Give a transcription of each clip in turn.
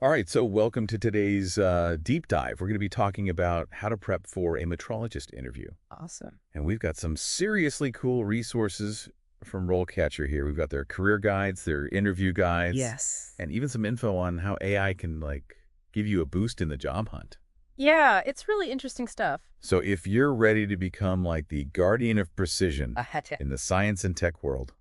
All right, so welcome to today's deep dive. We're going to be talking about how to prep for a metrologist interview. Awesome. And we've got some seriously cool resources from RoleCatcher here. We've got their career guides, their interview guides, Yes. and even some info on how AI can, give you a boost in the job hunt. Yeah, it's really interesting stuff. So if you're ready to become like the guardian of precision Ahacha. in the science and tech world,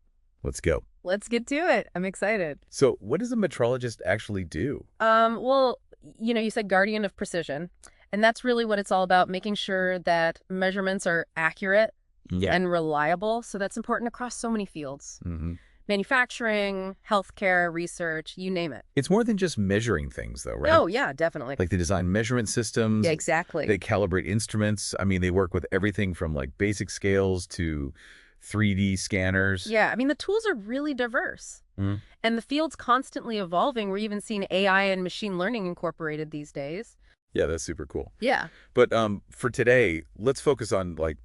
let's go. Let's get to it. I'm excited. So what does a metrologist actually do? Well, you said guardian of precision, and that's really what it's all about, making sure that measurements are accurate Yeah. and reliable. So that's important across so many fields. Mm-hmm. Manufacturing, healthcare, research, you name it. It's more than just measuring things, though, right? Oh, yeah, definitely. Like they design measurement systems. Yeah, exactly. They calibrate instruments. I mean, they work with everything from like basic scales to 3D scanners. Yeah, I mean, the tools are really diverse. Mhm. And the field's constantly evolving. We're even seeing AI and machine learning incorporated these days. Yeah, that's super cool. Yeah. But for today, let's focus on like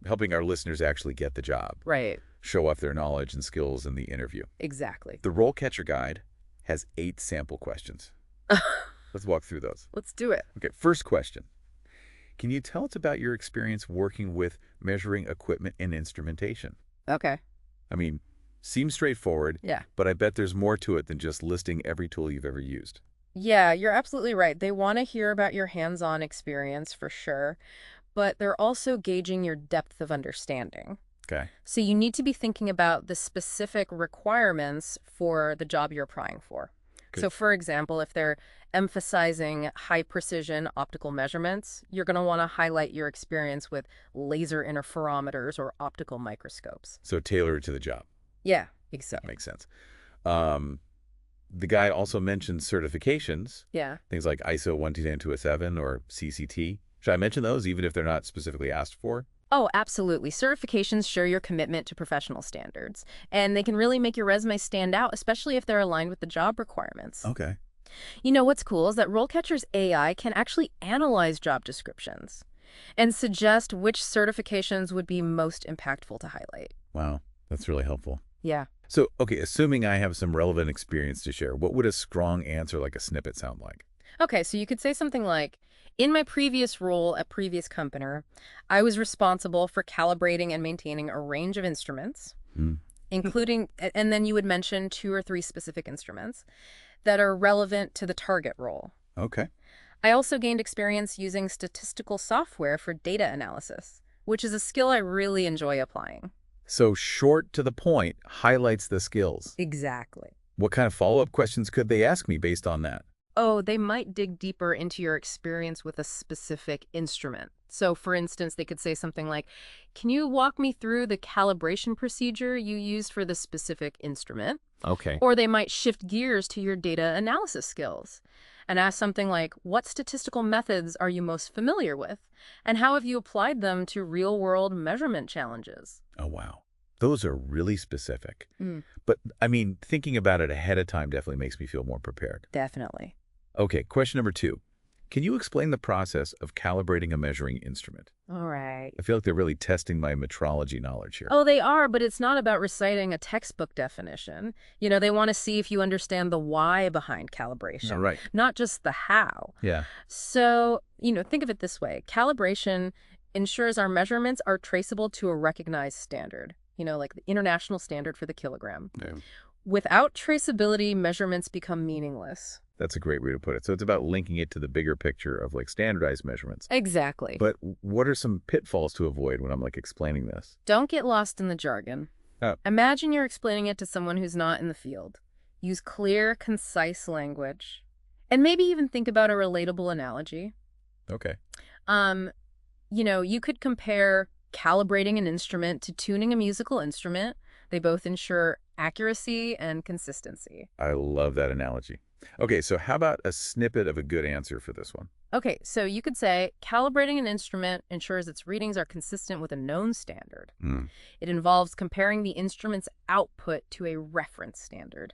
helping our listeners actually get the job, Right. show off their knowledge and skills in the interview. Exactly. The RoleCatcher Guide has 8 sample questions. Let's walk through those. Let's do it. Okay, first question. Can you tell us about your experience working with measuring equipment and instrumentation? Okay. I mean, seems straightforward, Yeah. but I bet there's more to it than just listing every tool you've ever used. Yeah, you're absolutely right. They want to hear about your hands-on experience for sure, but they're also gauging your depth of understanding. Okay. So you need to be thinking about the specific requirements for the job you're applying for. Good. So for example, if they're emphasizing high precision optical measurements, you're going to want to highlight your experience with laser interferometers or optical microscopes. So tailor it to the job. Yeah, That exactly. makes sense. The guide also mentions certifications, Yeah. things like ISO 12207 or CCT. Should I mention those even if they're not specifically asked for? Oh, absolutely. Certifications show your commitment to professional standards, and they can really make your resume stand out, especially if they're aligned with the job requirements. Okay. You know what's cool is that RoleCatcher's AI can actually analyze job descriptions and suggest which certifications would be most impactful to highlight. Wow, that's really helpful. Yeah. So, okay, assuming I have some relevant experience to share, what would a strong answer like a snippet sound like? Okay, so you could say something like, in my previous role at previous company, I was responsible for calibrating and maintaining a range of instruments, Hmm. including, and then you would mention 2 or 3 specific instruments that are relevant to the target role. Okay. I also gained experience using statistical software for data analysis, which is a skill I really enjoy applying. So short to the point highlights the skills. Exactly. What kind of follow-up questions could they ask me based on that? Oh, they might dig deeper into your experience with a specific instrument. So, for instance, they could say something like, can you walk me through the calibration procedure you used for this specific instrument? Okay. Or they might shift gears to your data analysis skills and ask something like, what statistical methods are you most familiar with? And how have you applied them to real-world measurement challenges? Oh, wow. Those are really specific. Mm, But, I mean, thinking about it ahead of time definitely makes me feel more prepared. definitely. Okay, question number 2. Can you explain the process of calibrating a measuring instrument? All right. I feel like they're really testing my metrology knowledge here. Oh, they are, but it's not about reciting a textbook definition. They want to see if you understand the why behind calibration, All right. not just the how. Yeah. So, think of it this way. Calibration ensures our measurements are traceable to a recognized standard, like the international standard for the kilogram. Yeah. Without traceability, measurements become meaningless. That's a great way to put it. So it's about linking it to the bigger picture of like standardized measurements. Exactly. But what are some pitfalls to avoid when I'm like explaining this? Don't get lost in the jargon. Oh. Imagine you're explaining it to someone who's not in the field. Use clear, concise language. And maybe even think about a relatable analogy. Okay. You could compare calibrating an instrument to tuning a musical instrument. They both ensure accuracy and consistency. I love that analogy. Okay, so how about a snippet of a good answer for this one? Okay, so you could say calibrating an instrument ensures its readings are consistent with a known standard. Hmm. It involves comparing the instrument's output to a reference standard,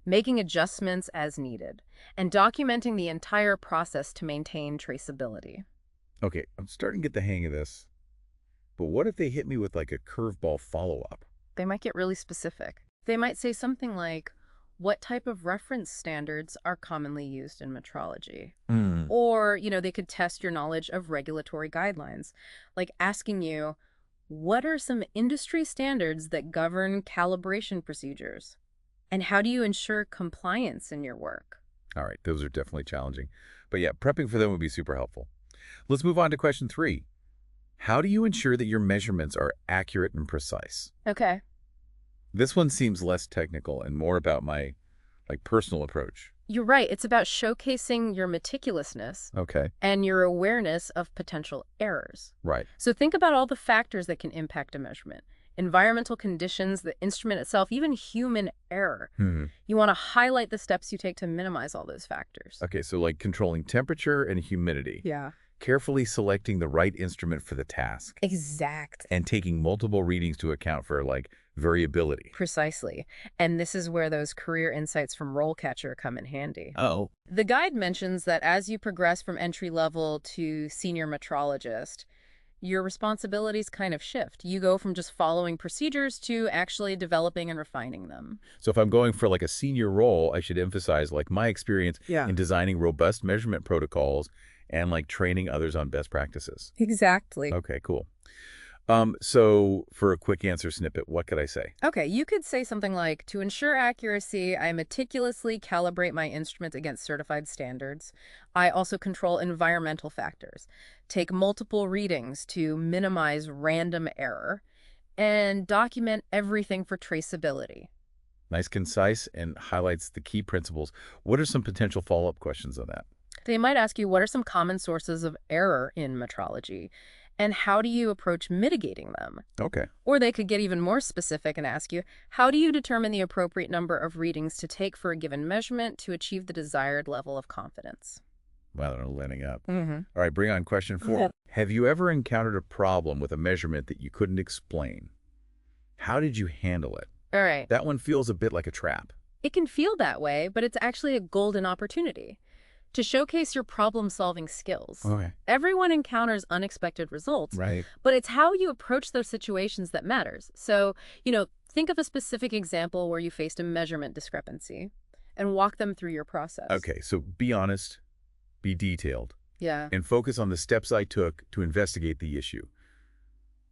making adjustments as needed, and documenting the entire process to maintain traceability. Okay, I'm starting to get the hang of this. But what if they hit me with like a curveball follow-up? They might get really specific. They might say something like, what type of reference standards are commonly used in metrology? Hmm. Or, they could test your knowledge of regulatory guidelines, like asking you, what are some industry standards that govern calibration procedures? And how do you ensure compliance in your work? All right, those are definitely challenging. But yeah, prepping for them would be super helpful. Let's move on to question 3. How do you ensure that your measurements are accurate and precise? Okay. This one seems less technical and more about my personal approach. You're right. It's about showcasing your meticulousness Okay. and your awareness of potential errors. Right. So think about all the factors that can impact a measurement. Environmental conditions, the instrument itself, even human error. Hmm. You want to highlight the steps you take to minimize all those factors. Okay, so like controlling temperature and humidity, Yeah. carefully selecting the right instrument for the task, Exact. and taking multiple readings to account for variability. Precisely. And this is where those career insights from RoleCatcher come in handy. Oh. The guide mentions that as you progress from entry level to senior metrologist, your responsibilities kind of shift. You go from just following procedures to actually developing and refining them. So if I'm going for a senior role, I should emphasize my experience Yeah. in designing robust measurement protocols and training others on best practices. Exactly. Okay, cool. So for a quick answer snippet, what could I say? Okay, you could say something like, to ensure accuracy, I meticulously calibrate my instrument against certified standards. I also control environmental factors, take multiple readings to minimize random error, and document everything for traceability. Nice, concise, and highlights the key principles. What are some potential follow-up questions on that? They might ask you, what are some common sources of error in metrology? And how do you approach mitigating them? Okay. Or they could get even more specific and ask you, how do you determine the appropriate number of readings to take for a given measurement to achieve the desired level of confidence? Wow, they're letting up. Mm-hmm. All right, bring on question 4. Yeah. Have you ever encountered a problem with a measurement that you couldn't explain? How did you handle it? All right. That one feels a bit like a trap. It can feel that way, but it's actually a golden opportunity to showcase your problem-solving skills. Okay. Everyone encounters unexpected results, Right. but it's how you approach those situations that matters. So, think of a specific example where you faced a measurement discrepancy and walk them through your process. Okay, so be honest, be detailed, Yeah. and focus on the steps I took to investigate the issue.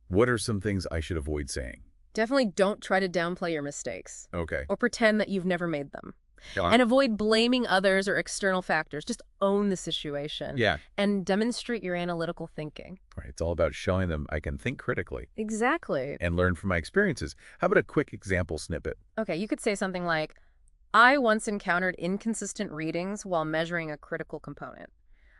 What are some things I should avoid saying? Definitely don't try to downplay your mistakes Okay. or pretend that you've never made them. Yeah. And avoid blaming others or external factors. Just own the situation Yeah. and demonstrate your analytical thinking. Right. It's all about showing them I can think critically Exactly. and learn from my experiences. How about a quick example snippet? Okay, you could say something like, I once encountered inconsistent readings while measuring a critical component.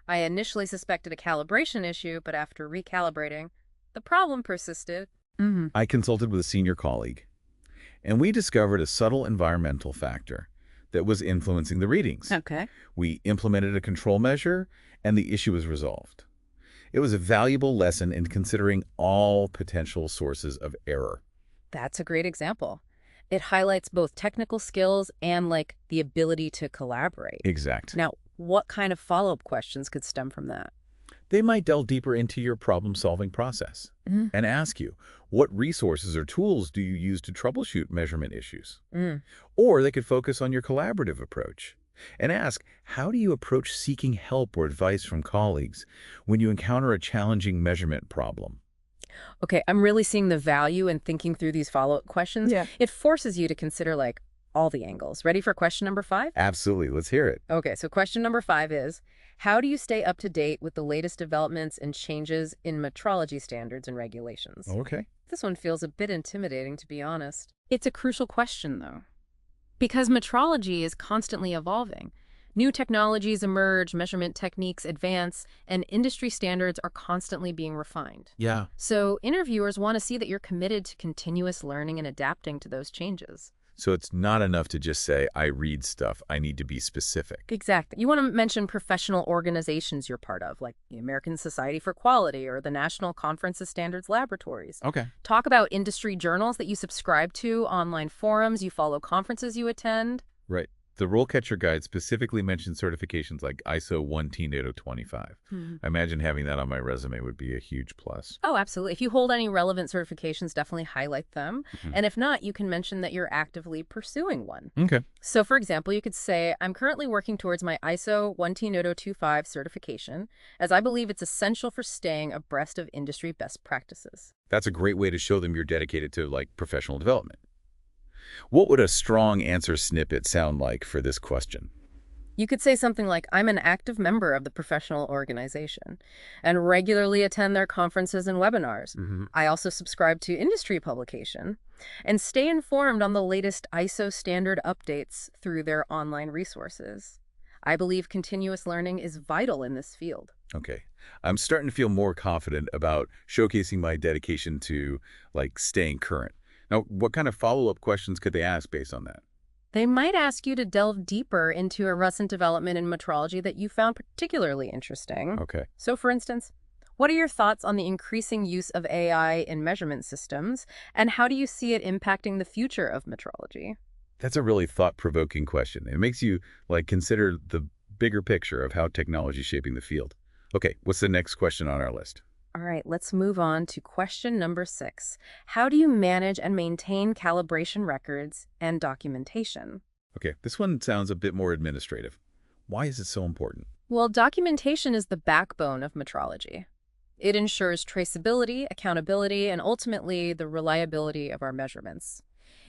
I initially suspected a calibration issue, but after recalibrating, the problem persisted. Mm-hmm. I consulted with a senior colleague, and we discovered a subtle environmental factor that was influencing the readings. Okay. We implemented a control measure, and the issue was resolved. It was a valuable lesson in considering all potential sources of error. That's a great example. It highlights both technical skills and, the ability to collaborate. Exact. Now, what kind of follow-up questions could stem from that? They might delve deeper into your problem-solving process and ask you, what resources or tools do you use to troubleshoot measurement issues? Or they could focus on your collaborative approach and ask, how do you approach seeking help or advice from colleagues when you encounter a challenging measurement problem? Okay, I'm really seeing the value in thinking through these follow-up questions. Yeah. It forces you to consider, all the angles. Ready for question number 5? Absolutely. Let's hear it. Okay, so question number 5 is, how do you stay up to date with the latest developments and changes in metrology standards and regulations? Okay. This one feels a bit intimidating, to be honest. It's a crucial question, though, because metrology is constantly evolving. New technologies emerge, measurement techniques advance, and industry standards are constantly being refined. Yeah. So interviewers want to see that you're committed to continuous learning and adapting to those changes. So it's not enough to just say, I read stuff. I need to be specific. Exactly. You want to mention professional organizations you're part of, like the American Society for Quality or the National Conference of Standards Laboratories. Okay. Talk about industry journals that you subscribe to, online forums you follow, conferences you attend. Right. The RoleCatcher guide specifically mentions certifications like ISO 14025. I imagine having that on my resume would be a huge plus. Oh, absolutely. If you hold any relevant certifications, definitely highlight them. And if not, you can mention that you're actively pursuing one. Okay. So, for example, you could say, I'm currently working towards my ISO 14025 certification, as I believe it's essential for staying abreast of industry best practices. That's a great way to show them you're dedicated to, like, professional development. What would a strong answer snippet sound like for this question? You could say something like, I'm an active member of the professional organization and regularly attend their conferences and webinars. I also subscribe to industry publication and stay informed on the latest ISO standard updates through their online resources. I believe continuous learning is vital in this field. Okay. I'm starting to feel more confident about showcasing my dedication to, like, staying current. Now, what kind of follow-up questions could they ask based on that? They might ask you to delve deeper into a recent development in metrology that you found particularly interesting. Okay. So, for instance, what are your thoughts on the increasing use of AI in measurement systems, and how do you see it impacting the future of metrology? That's a really thought-provoking question. It makes you, like, consider the bigger picture of how technology is shaping the field. Okay, what's the next question on our list? All right, let's move on to question number 6. How do you manage and maintain calibration records and documentation? Okay, this one sounds a bit more administrative. Why is it so important? Well, documentation is the backbone of metrology. It ensures traceability, accountability, and ultimately the reliability of our measurements.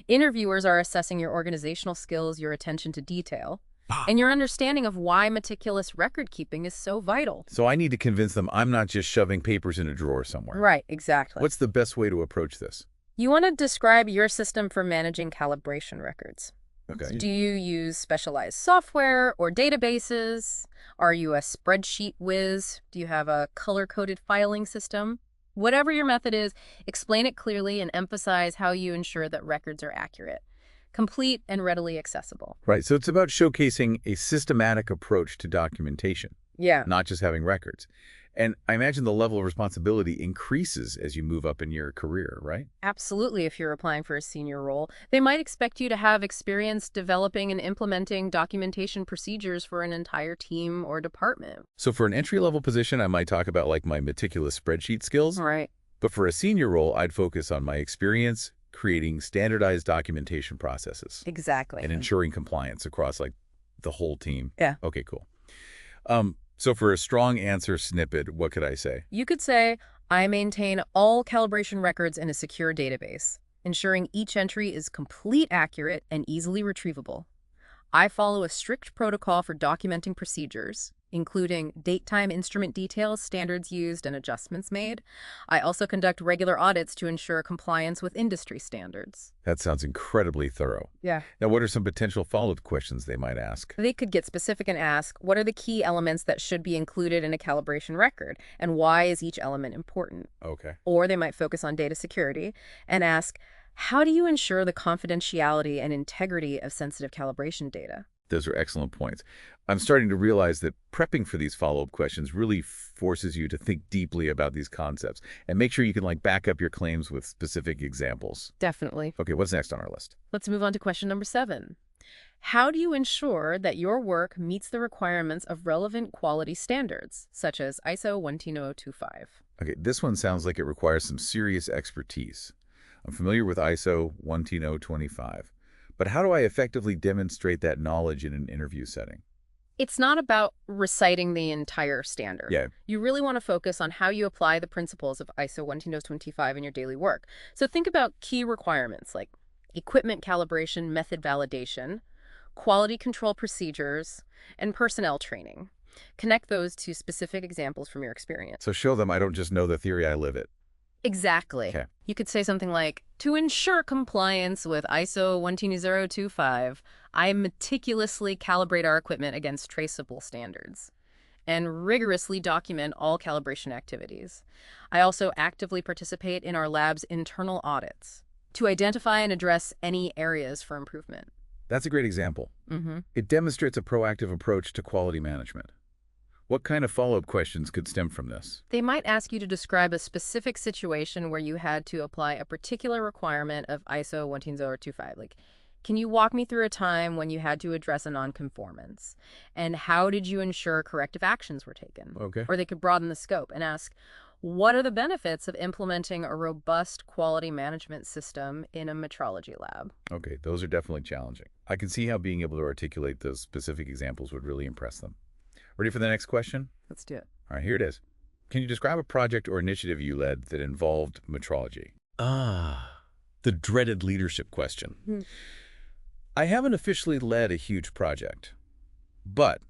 Interviewers are assessing your organizational skills, your attention to detail, and your understanding of why meticulous record keeping is so vital. So I need to convince them I'm not just shoving papers in a drawer somewhere. Right, exactly. What's the best way to approach this? You want to describe your system for managing calibration records. Okay. Do you use specialized software or databases? Are you a spreadsheet whiz? Do you have a color-coded filing system? Whatever your method is, explain it clearly and emphasize how you ensure that records are accurate, complete, and readily accessible. Right, so it's about showcasing a systematic approach to documentation, Yeah. not just having records. And I imagine the level of responsibility increases as you move up in your career, right? Absolutely, if you're applying for a senior role. They might expect you to have experience developing and implementing documentation procedures for an entire team or department. So for an entry-level position, I might talk about, like, my meticulous spreadsheet skills. Right. But for a senior role, I'd focus on my experience creating standardized documentation processes Exactly. and ensuring compliance across, like, the whole team. Yeah. Okay, cool. So for a strong answer snippet, what could I say? You could say, I maintain all calibration records in a secure database, ensuring each entry is complete, accurate, and easily retrievable. I follow a strict protocol for documenting procedures, including date-time instrument details, standards used, and adjustments made. I also conduct regular audits to ensure compliance with industry standards. That sounds incredibly thorough. Yeah. Now, what are some potential follow-up questions they might ask? They could get specific and ask, what are the key elements that should be included in a calibration record, and why is each element important? Okay. Or they might focus on data security and ask, how do you ensure the confidentiality and integrity of sensitive calibration data? Those are excellent points. I'm starting to realize that prepping for these follow-up questions really forces you to think deeply about these concepts and make sure you can, like, back up your claims with specific examples. Definitely. Okay, what's next on our list? Let's move on to question number 7. How do you ensure that your work meets the requirements of relevant quality standards, such as ISO 14025? Okay, this one sounds like it requires some serious expertise. I'm familiar with ISO 14025, but how do I effectively demonstrate that knowledge in an interview setting? It's not about reciting the entire standard. Yeah. You really want to focus on how you apply the principles of ISO 14025 in your daily work. So think about key requirements like equipment calibration, method validation, quality control procedures, and personnel training. Connect those to specific examples from your experience. So show them I don't just know the theory, I live it. Exactly. Okay. You could say something like, to ensure compliance with ISO 14025, I meticulously calibrate our equipment against traceable standards and rigorously document all calibration activities. I also actively participate in our lab's internal audits to identify and address any areas for improvement. That's a great example. Mm-hmm. It demonstrates a proactive approach to quality management. What kind of follow-up questions could stem from this? They might ask you to describe a specific situation where you had to apply a particular requirement of ISO 14025. Like, can you walk me through a time when you had to address a nonconformance? And how did you ensure corrective actions were taken? Okay. Or they could broaden the scope and ask, what are the benefits of implementing a robust quality management system in a metrology lab? Okay, those are definitely challenging. I can see how being able to articulate those specific examples would really impress them. Ready for the next question? Let's do it. All right, here it is. Can you describe a project or initiative you led that involved metrology? The dreaded leadership question. I haven't officially led a huge project, but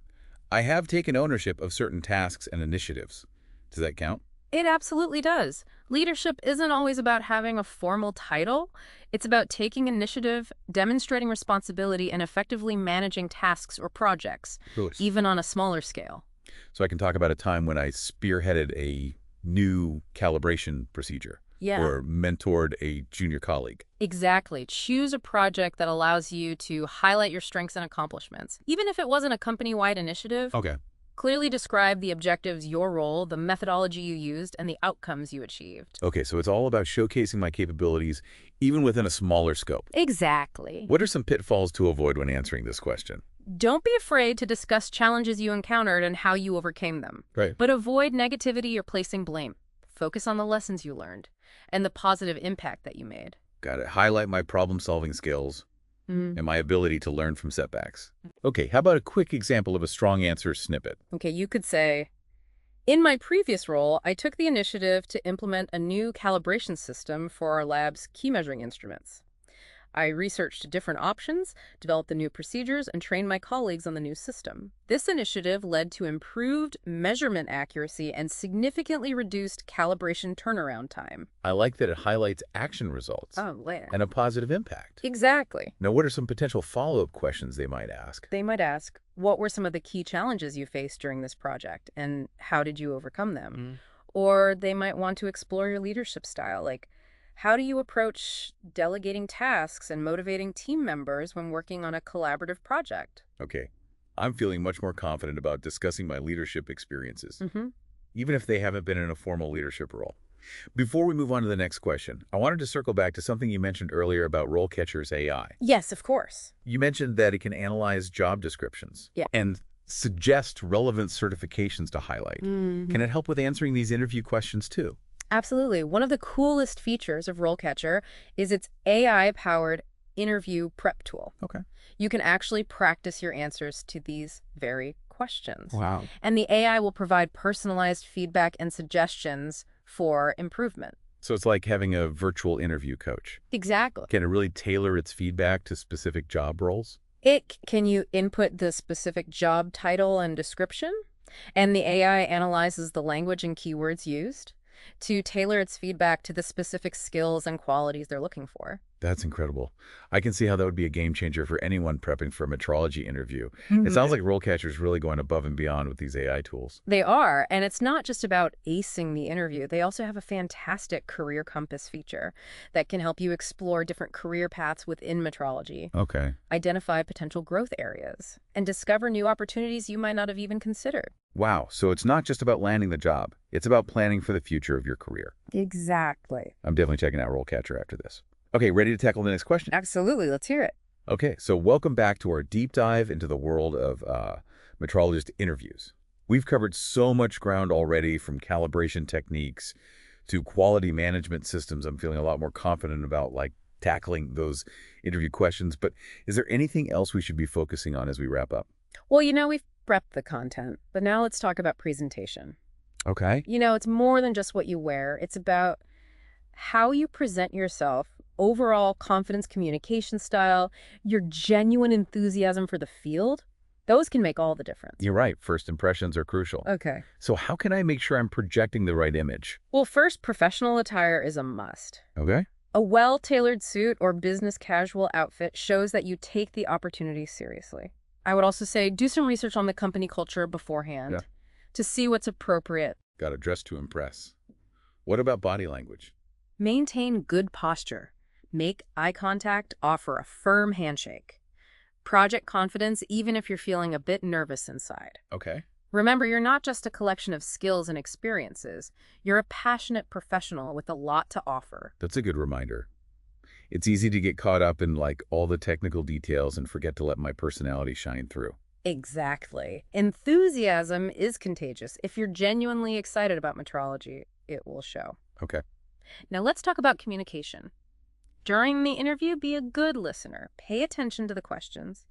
I have taken ownership of certain tasks and initiatives. Does that count? It absolutely does. Leadership isn't always about having a formal title. It's about taking initiative, demonstrating responsibility, and effectively managing tasks or projects, even on a smaller scale. So I can talk about a time when I spearheaded a new calibration procedure. Yeah. Or mentored a junior colleague. Exactly. Choose a project that allows you to highlight your strengths and accomplishments. Even if it wasn't a company-wide initiative, Okay. clearly describe the objectives, your role, the methodology you used, and the outcomes you achieved. Okay, so it's all about showcasing my capabilities, even within a smaller scope. Exactly. What are some pitfalls to avoid when answering this question? Don't be afraid to discuss challenges you encountered and how you overcame them. Right. But avoid negativity or placing blame. Focus on the lessons you learned and the positive impact that you made. Got it. Highlight my problem-solving skills and my ability to learn from setbacks. Okay, how about a quick example of a strong answer snippet? Okay, you could say, in my previous role, I took the initiative to implement a new calibration system for our lab's key measuring instruments. I researched different options, developed the new procedures, and trained my colleagues on the new system. This initiative led to improved measurement accuracy and significantly reduced calibration turnaround time. I like that it highlights action results and a positive impact. Exactly. Now, what are some potential follow-up questions they might ask? They might ask, what were some of the key challenges you faced during this project, and how did you overcome them? Or they might want to explore your leadership style, like, how do you approach delegating tasks and motivating team members when working on a collaborative project? Okay, I'm feeling much more confident about discussing my leadership experiences, even if they haven't been in a formal leadership role. Before we move on to the next question, I wanted to circle back to something you mentioned earlier about RoleCatcher's AI. Yes, of course. You mentioned that it can analyze job descriptions and suggest relevant certifications to highlight. Can it help with answering these interview questions too? Absolutely. One of the coolest features of RoleCatcher is its AI-powered interview prep tool. Okay. You can actually practice your answers to these very questions. Wow. And the AI will provide personalized feedback and suggestions for improvement. So it's like having a virtual interview coach. Exactly. Can it really tailor its feedback to specific job roles? Can you input the specific job title and description? And the AI analyzes the language and keywords used to tailor its feedback to the specific skills and qualities they're looking for. That's incredible. I can see how that would be a game changer for anyone prepping for a metrology interview. It sounds like RoleCatcher is really going above and beyond with these AI tools. They are, and it's not just about acing the interview. They also have a fantastic career compass feature that can help you explore different career paths within metrology, Okay. identify potential growth areas, and discover new opportunities you might not have even considered. Wow. So it's not just about landing the job. It's about planning for the future of your career. Exactly. I'm definitely checking out RoleCatcher after this. Okay, ready to tackle the next question? Absolutely. Let's hear it. Okay, so welcome back to our deep dive into the world of Metrologist interviews. We've covered so much ground already, from calibration techniques to quality management systems. I'm feeling a lot more confident about tackling those interview questions. But is there anything else we should be focusing on as we wrap up? Well, we've prepped the content, but now let's talk about presentation. Okay. It's more than just what you wear. It's about how you present yourself, overall confidence, communication style, your genuine enthusiasm for the field. Those can make all the difference. You're right. First impressions are crucial. Okay. So how can I make sure I'm projecting the right image? Well, first, professional attire is a must. Okay. A well-tailored suit or business casual outfit shows that you take the opportunity seriously. I would also say do some research on the company culture beforehand to see what's appropriate. Got to dress to impress. What about body language? Maintain good posture. Make eye contact, offer a firm handshake. Project confidence even if you're feeling a bit nervous inside. Okay. Remember, you're not just a collection of skills and experiences. You're a passionate professional with a lot to offer. That's a good reminder. It's easy to get caught up in like all the technical details and forget to let my personality shine through. Exactly. Enthusiasm is contagious. If you're genuinely excited about metrology, it will show. Okay. Now let's talk about communication. During the interview, be a good listener. Pay attention to the questions.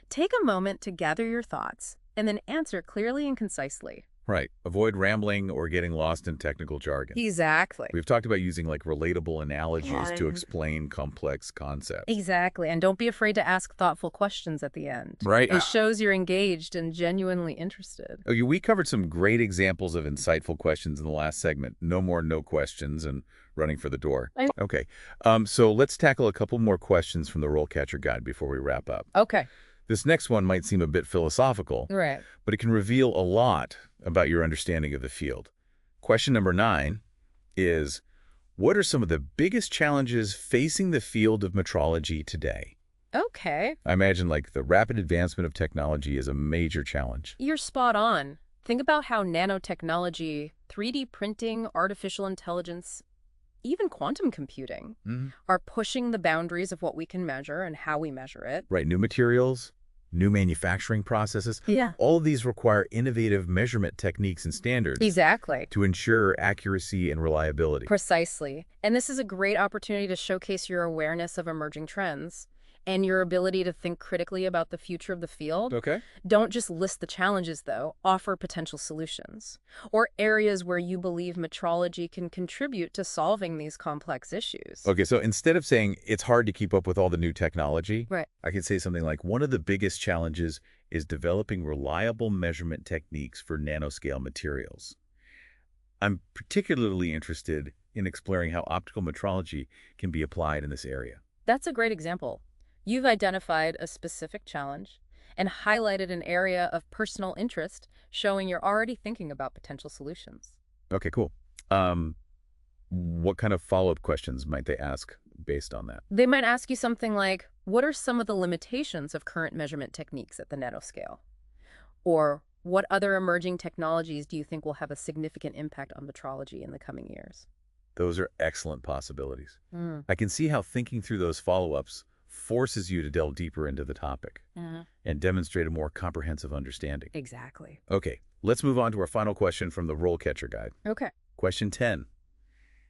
Take a moment to gather your thoughts, and then answer clearly and concisely. Right. Avoid rambling or getting lost in technical jargon. Exactly. We've talked about using like relatable analogies to explain complex concepts. Exactly. And don't be afraid to ask thoughtful questions at the end. Right. It shows you're engaged and genuinely interested. Okay, we covered some great examples of insightful questions in the last segment. No more no questions and running for the door. Okay. So let's tackle a couple more questions from the RoleCatcher Guide before we wrap up. Okay. This next one might seem a bit philosophical, Right. but it can reveal a lot about your understanding of the field. Question number 9 is, what are some of the biggest challenges facing the field of metrology today? Okay. I imagine like the rapid advancement of technology is a major challenge. You're spot on. Think about how nanotechnology, 3D printing, artificial intelligence, even quantum computing are pushing the boundaries of what we can measure and how we measure it. Right, new materials, new manufacturing processes. Yeah. All of these require innovative measurement techniques and standards Exactly. to ensure accuracy and reliability. Precisely. And this is a great opportunity to showcase your awareness of emerging trends and your ability to think critically about the future of the field. Okay. Don't just list the challenges, though. Offer potential solutions or areas where you believe metrology can contribute to solving these complex issues. Okay, so instead of saying it's hard to keep up with all the new technology, Right. I could say something like one of the biggest challenges is developing reliable measurement techniques for nanoscale materials. I'm particularly interested in exploring how optical metrology can be applied in this area. That's a great example. You've identified a specific challenge and highlighted an area of personal interest, showing you're already thinking about potential solutions. Okay, cool. What kind of follow-up questions might they ask based on that? They might ask you something like, what are some of the limitations of current measurement techniques at the nanoscale? Or what other emerging technologies do you think will have a significant impact on metrology in the coming years? Those are excellent possibilities. I can see how thinking through those follow-ups forces you to delve deeper into the topic and demonstrate a more comprehensive understanding. Exactly. Okay, let's move on to our final question from the RoleCatcher Guide. Okay. Question 10.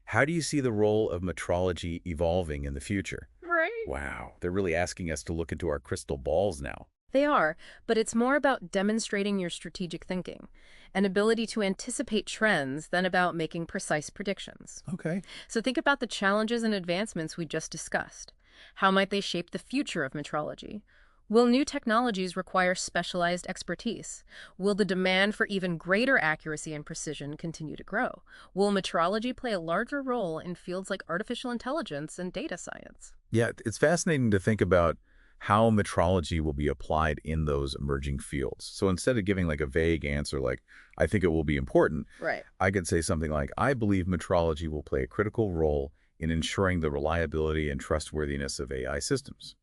How do you see the role of metrology evolving in the future? Right. Wow, they're really asking us to look into our crystal balls now. They are, but it's more about demonstrating your strategic thinking and ability to anticipate trends than about making precise predictions. Okay. So think about the challenges and advancements we just discussed. How might they shape the future of metrology? Will new technologies require specialized expertise? Will the demand for even greater accuracy and precision continue to grow? Will metrology play a larger role in fields like artificial intelligence and data science? Yeah, it's fascinating to think about how metrology will be applied in those emerging fields. So instead of giving like a vague answer like, I think it will be important, Right. I could say something like, I believe metrology will play a critical role in ensuring the reliability and trustworthiness of AI systems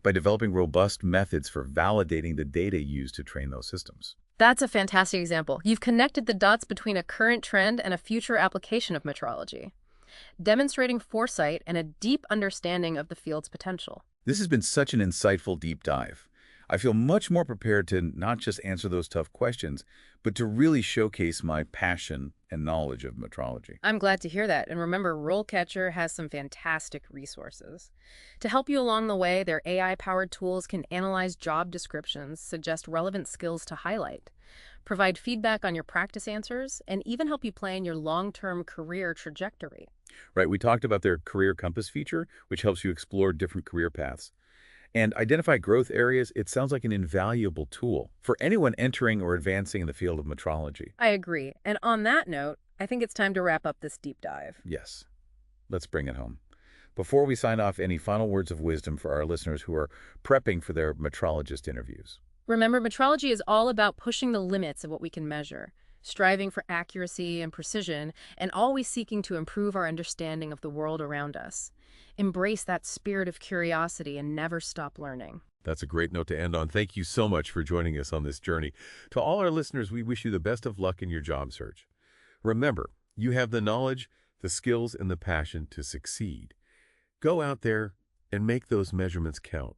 by developing robust methods for validating the data used to train those systems. That's a fantastic example. You've connected the dots between a current trend and a future application of metrology, demonstrating foresight and a deep understanding of the field's potential. This has been such an insightful deep dive. I feel much more prepared to not just answer those tough questions, but to really showcase my passion and knowledge of metrology. I'm glad to hear that. And remember, RoleCatcher has some fantastic resources. To help you along the way, their AI-powered tools can analyze job descriptions, suggest relevant skills to highlight, provide feedback on your practice answers, and even help you plan your long-term career trajectory. Right, we talked about their Career Compass feature, which helps you explore different career paths. And identify growth areas, it sounds like an invaluable tool for anyone entering or advancing in the field of metrology. I agree. And on that note, I think it's time to wrap up this deep dive. Yes, let's bring it home. Before we sign off, any final words of wisdom for our listeners who are prepping for their Metrologist interviews? Remember, metrology is all about pushing the limits of what we can measure, striving for accuracy and precision, and always seeking to improve our understanding of the world around us. Embrace that spirit of curiosity and never stop learning. That's a great note to end on. Thank you so much for joining us on this journey. To all our listeners, we wish you the best of luck in your job search. Remember, you have the knowledge, the skills, and the passion to succeed. Go out there and make those measurements count.